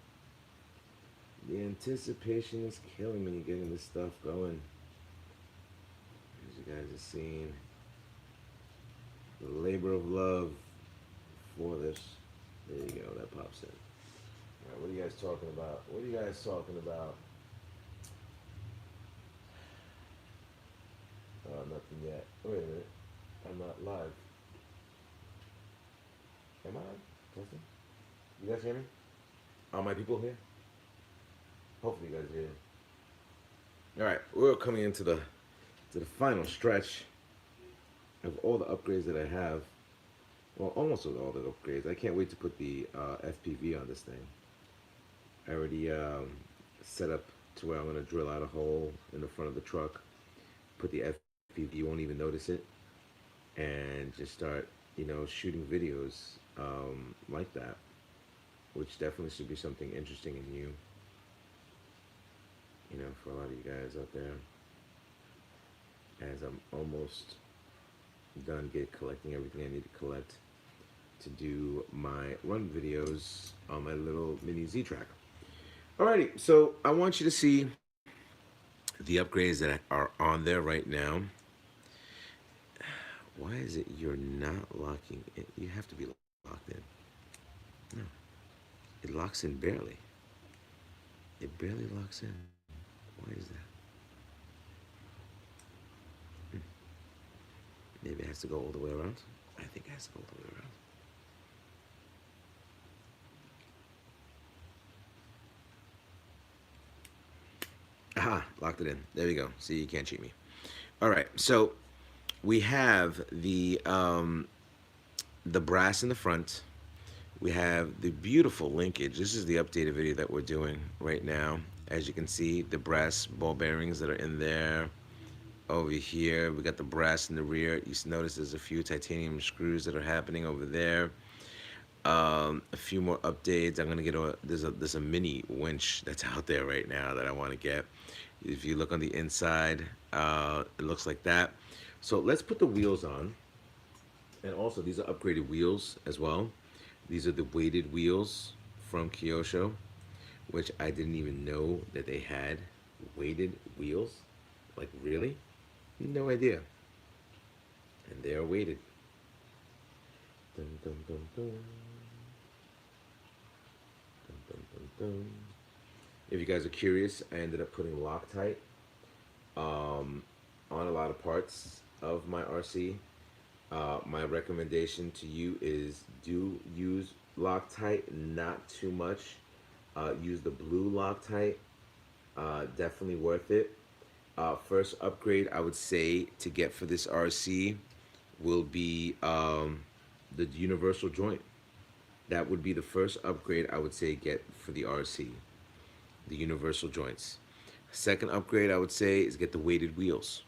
The anticipation is killing me getting this stuff going. As you guys have seen, the labor of love for this. There you go, that pops in. Alright, what are you guys talking about? What are you guys talking about? Nothing yet. Wait a minute. I'm not live. Am I live? Testing? You guys hear me? Are my people here? Hopefully you guys hear me. Alright, we're coming into the final stretch of all the upgrades that I have. Well, almost all the upgrades. I can't wait to put the FPV on this thing. I already set up to where I'm going to drill out a hole in the front of the truck, put the FPV, you won't even notice it, and just start, you know, shooting videos like that, which definitely should be something interesting and new, you know, for a lot of you guys out there. As I'm almost done collecting everything I need to collect to do my run videos on my little Mini-Z track. Alrighty, so I want you to see the upgrades that are on there right now. Why is it you're not locking it? You have to be locked in. No, it locks in barely. It barely locks in. Why is that? Maybe it has to go all the way around. I think it has to go all the way around. Aha, locked it in. There we go. See, you can't cheat me. All right, so we have the brass in the front. We have the beautiful linkage. This is the updated video that we're doing right now. As you can see, the brass ball bearings that are in there. Over here, we got the brass in the rear. You notice there's a few titanium screws that are happening over there. A few more updates. I'm gonna get there's a mini winch that's out there right now that I want to get. If you look on the inside, it looks like that. So let's put the wheels on. And also, these are upgraded wheels as well. These are the weighted wheels from KYOSHO, which I didn't even know that they had weighted wheels. Like, really? No idea. And they are weighted. Dun, dun, dun, dun. Dun, dun, dun, dun. If you guys are curious, I ended up putting Loctite on on a lot of parts of my RC. My recommendation to you is do use Loctite, not too much. Use the blue Loctite. Definitely worth it. First upgrade I would say to get for this RC will be the universal joint. That would be the first upgrade I would say get for the RC, the universal joints. Second upgrade I would say is get the weighted wheels.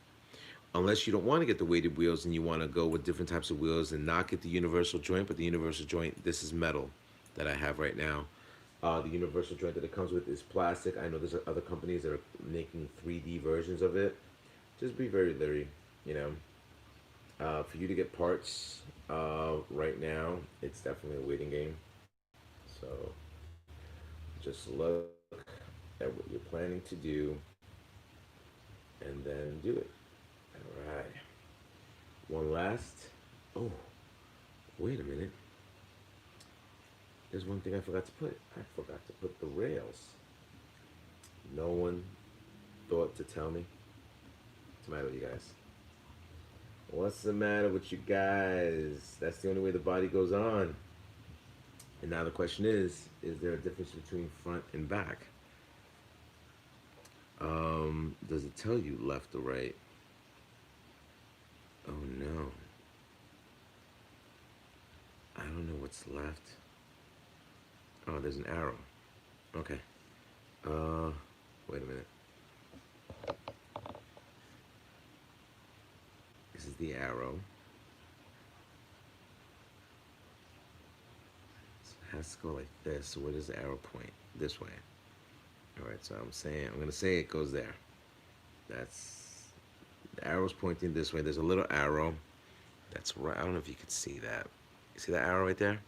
Unless you don't want to get the weighted wheels and you want to go with different types of wheels and not get the universal joint, but the universal joint, this is metal that I have right now. The universal joint that it comes with is plastic. I know there's other companies that are making 3D versions of it. Just be very leery, you know. For you to get parts right now, it's definitely a waiting game. So just look at what you're planning to do and then do it. All right. One last. Oh, wait a minute. There's one thing I forgot to put. I forgot to put the rails. No one thought to tell me. What's the matter with you guys? What's the matter with you guys? That's the only way the body goes on. And now the question is there a difference between front and back? Does it tell you left or right? Oh no. I don't know what's left. Oh, there's an arrow. Okay. Wait a minute. This is the arrow. So it has to go like this. So where does the arrow point? This way. Alright, so I'm gonna say it goes there. That's the arrow's pointing this way. There's a little arrow. That's right. I don't know if you could see that. You see that arrow right there?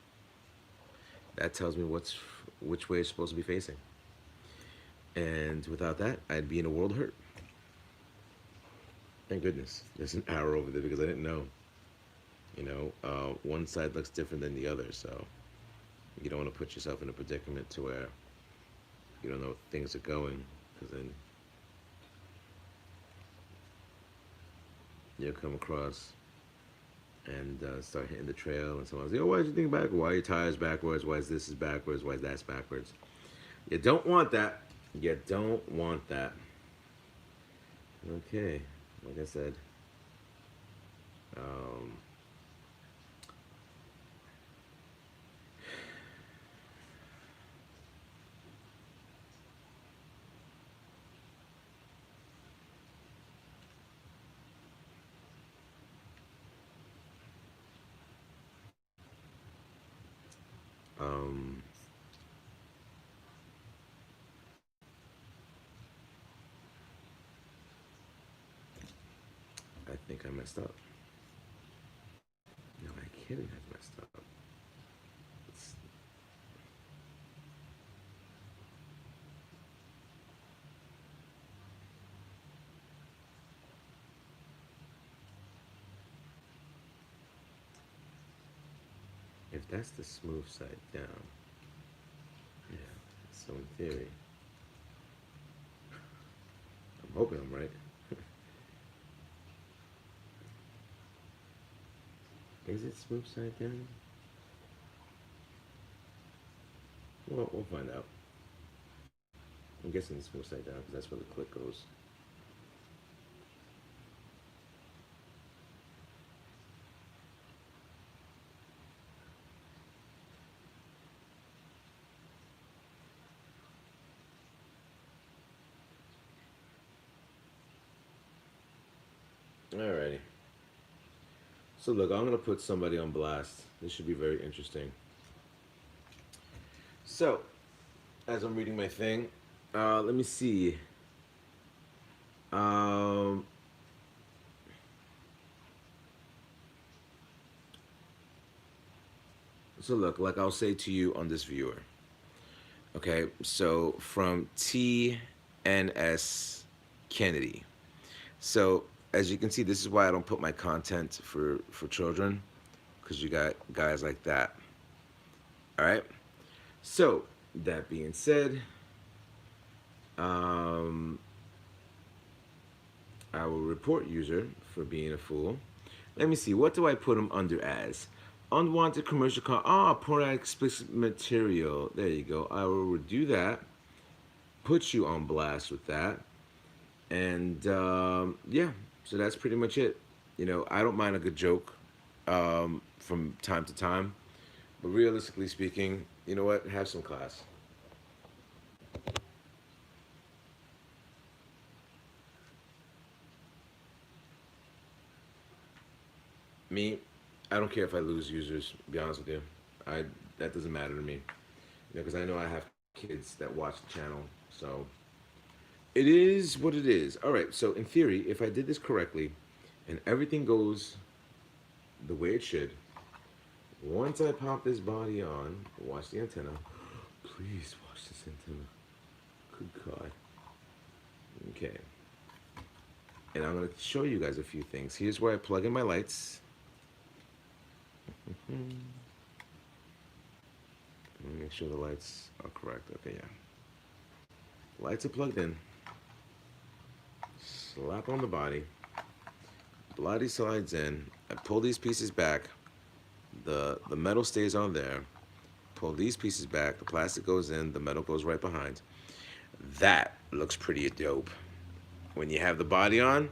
That tells me which way it's supposed to be facing. And without that, I'd be in a world of hurt. Thank goodness. There's an arrow over there because I didn't know. You know, one side looks different than the other, so you don't want to put yourself in a predicament to where you don't know where things are going, because then you'll come across and start hitting the trail, and someone's like, oh, why did you think backwards? Why are your tires backwards? Why is this is backwards? Why is that's backwards? You don't want that. You don't want that. Okay, like I said, um, um, I think I messed up. No, I kidding, I messed up. It's, if that's the smooth side down, yeah. So in theory, I'm hoping I'm right. Is it smooth side down? Well, we'll find out. I'm guessing it's smooth side down because that's where the click goes. Alrighty. So look, I'm gonna put somebody on blast. This should be very interesting. So, as I'm reading my thing, let me see. Um, so look, like I'll say to you on this viewer. Okay, so from TNS Kennedy. So as you can see, this is why I don't put my content for children, because you got guys like that. All right. So that being said, um, I will report user for being a fool. Let me see, what do I put them under as? Unwanted commercial porn explicit material. There you go. I will do that. Put you on blast with that. And yeah, so that's pretty much it. You know, I don't mind a good joke from time to time, but realistically speaking, you know what? Have some class. Me, I don't care if I lose users. To be honest with you, I that doesn't matter to me. You know, because I know I have kids that watch the channel, so it is what it is. All right. So in theory, if I did this correctly, and everything goes the way it should, once I pop this body on, watch the antenna. Please watch this antenna. Good God. Okay. And I'm going to show you guys a few things. Here's where I plug in my lights. Let me make sure the lights are correct. Okay, yeah. Lights are plugged in. Slap on the body. Body slides in. I pull these pieces back. The metal stays on there. Pull these pieces back. The plastic goes in. The metal goes right behind. That looks pretty dope. When you have the body on,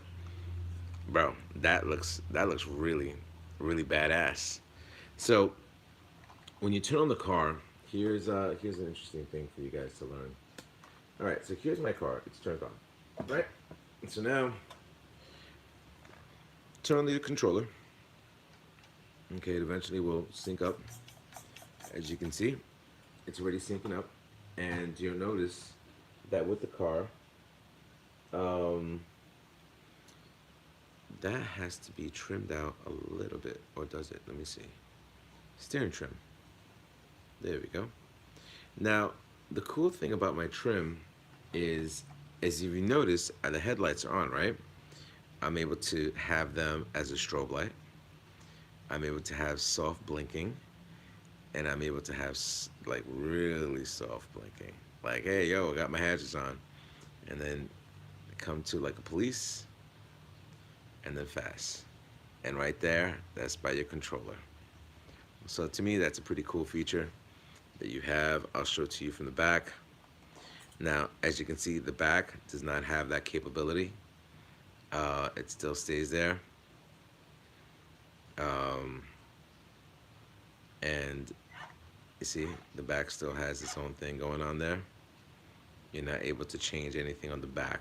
bro, that looks really, really badass. So when you turn on the car, here's an interesting thing for you guys to learn. All right, so here's my car. It's turned on, right? So now, turn on the controller. Okay, it eventually will sync up. As you can see, it's already syncing up. And you'll notice that with the car, that has to be trimmed out a little bit. Or does it? Let me see. Steering trim. There we go. Now, the cool thing about my trim is, as you notice, the headlights are on, right? I'm able to have them as a strobe light. I'm able to have soft blinking, and I'm able to have like really soft blinking. Like, hey, yo, I got my hazards on. And then come to like a police, and then fast. And right there, that's by your controller. So to me, that's a pretty cool feature that you have. I'll show it to you from the back. Now, as you can see, the back does not have that capability. It still stays there. And you see, the back still has its own thing going on there. You're not able to change anything on the back.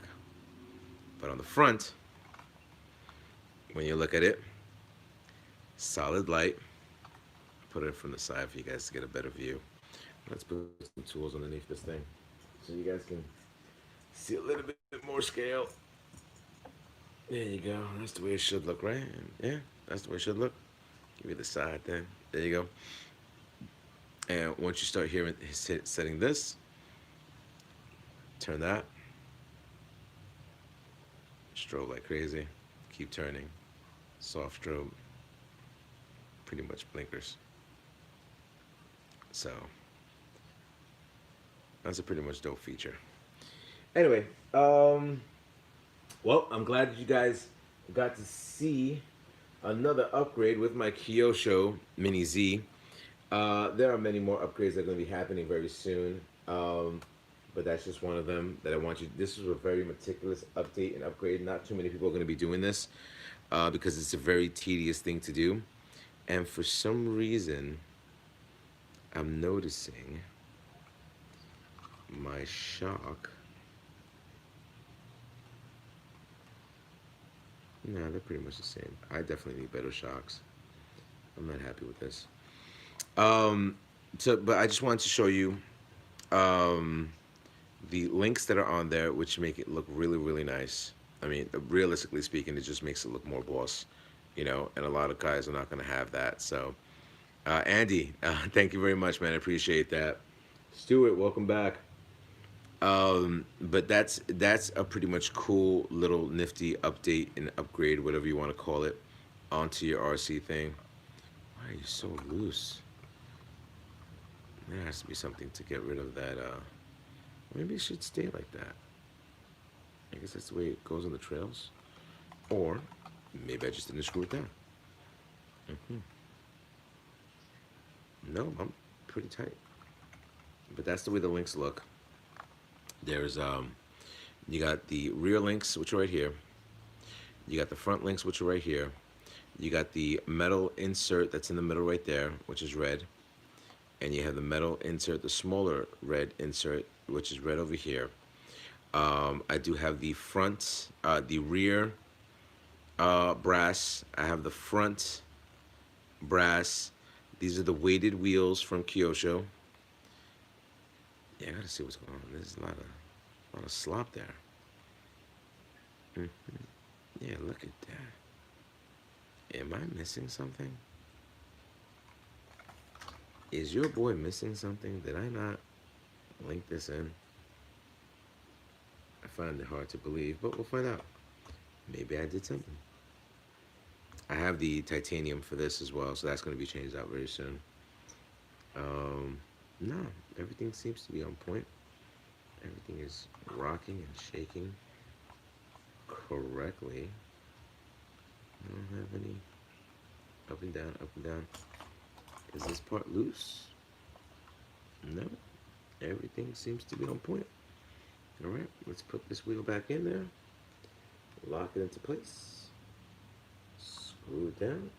But on the front, when you look at it, solid light. Put it from the side for you guys to get a better view. Let's put some tools underneath this thing so you guys can see a little bit more scale. There you go. That's the way it should look, right? Yeah, that's the way it should look. Give you the side then. There you go. And once you start hearing setting this, turn that. Strobe like crazy. Keep turning. Soft strobe. Pretty much blinkers. So that's a pretty much dope feature. Anyway, well, I'm glad that you guys got to see another upgrade with my KYOSHO Mini-Z. There are many more upgrades that are going to be happening very soon, but that's just one of them that I want you. This is a very meticulous update and upgrade. Not too many people are going to be doing this because it's a very tedious thing to do. And for some reason, I'm noticing my shock. No, they're pretty much the same. I definitely need better shocks. I'm not happy with this. But I just wanted to show you the links that are on there, which make it look really, really nice. I mean, realistically speaking, it just makes it look more boss, you know, and a lot of guys are not going to have that. So, Andy, thank you very much, man. I appreciate that. Stuart, welcome back. But that's a pretty much cool little nifty update and upgrade, whatever you want to call it, onto your RC thing. Why are you so loose? There has to be something to get rid of that. Maybe it should stay like that. I guess that's the way it goes on the trails. Or maybe I just didn't screw it down. No, I'm pretty tight. But that's the way the links look. There's you got the rear links, which are right here. You got the front links, which are right here. You got the metal insert that's in the middle right there, which is red. And you have the metal insert, the smaller red insert, which is red over here. I do have the front, the rear brass. I have the front brass. These are the weighted wheels from KYOSHO. Yeah, I gotta see what's going on. There's a lot of slop there. Yeah, look at that. Am I missing something? Is your boy missing something? Did I not link this in? I find it hard to believe, but we'll find out. Maybe I did something. I have the titanium for this as well, so that's going to be changed out very soon. No, everything seems to be on point. Everything is rocking and shaking correctly. I don't have any up and down, up and down. Is this part loose? No, everything seems to be on point. All right, let's put this wheel back in there, lock it into place, screw it down.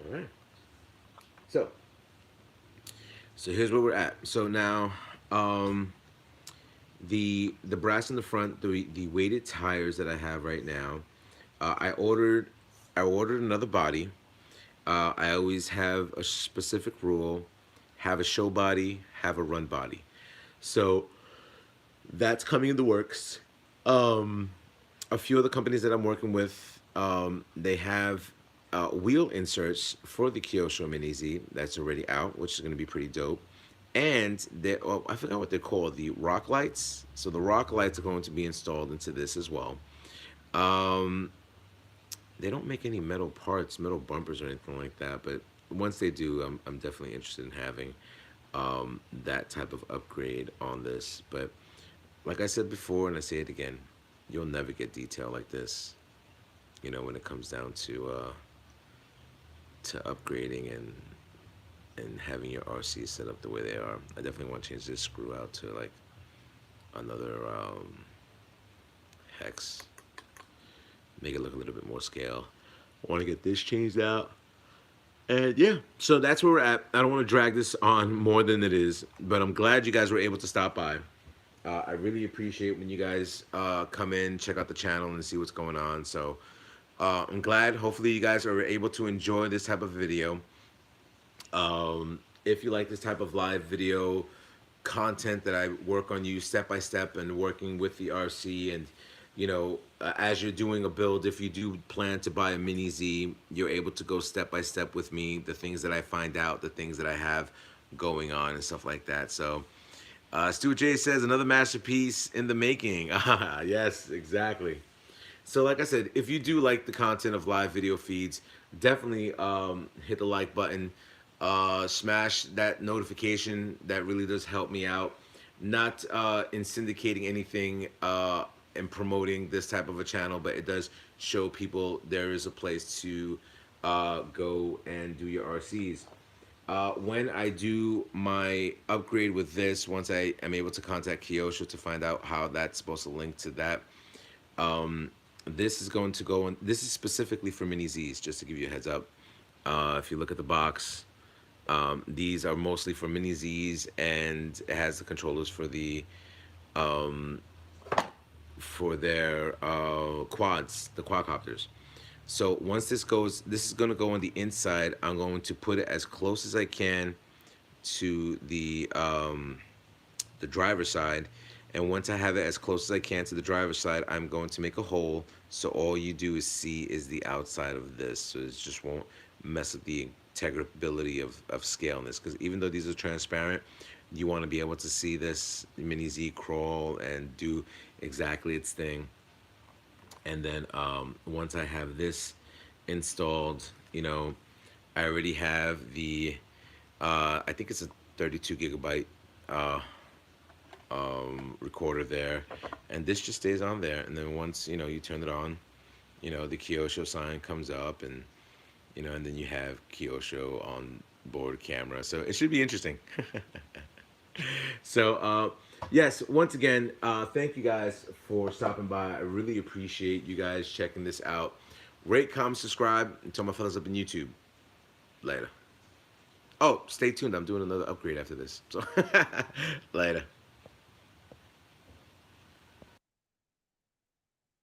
All right. So here's where we're at. So now, the brass in the front, the weighted tires that I have right now, I ordered another body. I always have a specific rule: have a show body, have a run body. So that's coming in the works. A few of the companies that I'm working with, they have wheel inserts for the KYOSHO Mini-Z that's already out, which is going to be pretty dope. And they, oh, I forgot what they're called, the rock lights. So the rock lights are going to be installed into this as well. They don't make any metal parts, metal bumpers or anything like that, but once they do, I'm definitely interested in having that type of upgrade on this. But like I said before, and I say it again, you'll never get detail like this, you know, when it comes down to upgrading and having your RC set up the way they are. I definitely want to change this screw out to like another hex, make it look a little bit more scale. I want to get this changed out. And yeah, so that's where we're at. I don't want to drag this on more than it is, but I'm glad you guys were able to stop by. I really appreciate when you guys come in, check out the channel, and see what's going on. So I'm glad. Hopefully you guys are able to enjoy this type of video. If you like this type of live video content that I work on you step by step and working with the RC, and you know, as you're doing a build, if you do plan to buy a Mini-Z, you're able to go step by step with me, the things that I find out, the things that I have going on and stuff like that. So Stuart J says, another masterpiece in the making. Yes, exactly. So like I said, if you do like the content of live video feeds, definitely hit the like button, smash that notification. That really does help me out. Not in syndicating anything and promoting this type of a channel, but it does show people there is a place to go and do your RCs. When I do my upgrade with this, once I am able to contact KYOSHO to find out how that's supposed to link to that, this is going to go on. This is specifically for Mini-Zs, just to give you a heads up. If you look at the box, these are mostly for Mini-Zs, and it has the controllers for the for their quads, the quadcopters. So once this goes, this is going to go on the inside. I'm going to put it as close as I can to the driver's side. And once I have it as close as I can to the driver's side, I'm going to make a hole. So all you do is see is the outside of this. So it just won't mess up the integrability of scale in this. Because even though these are transparent, you want to be able to see this Mini-Z crawl and do exactly its thing. And then once I have this installed, you know, I already have the, I think it's a 32 gigabyte uh, recorder there, and this just stays on there. And then once you turn it on, the KYOSHO sign comes up, and and then you have KYOSHO on board camera. So it should be interesting. So yes, once again, thank you guys for stopping by. I really appreciate you guys checking this out. Rate, comment, subscribe, and tell my fellas up in YouTube. Later. Oh, stay tuned. I'm doing another upgrade after this. So later.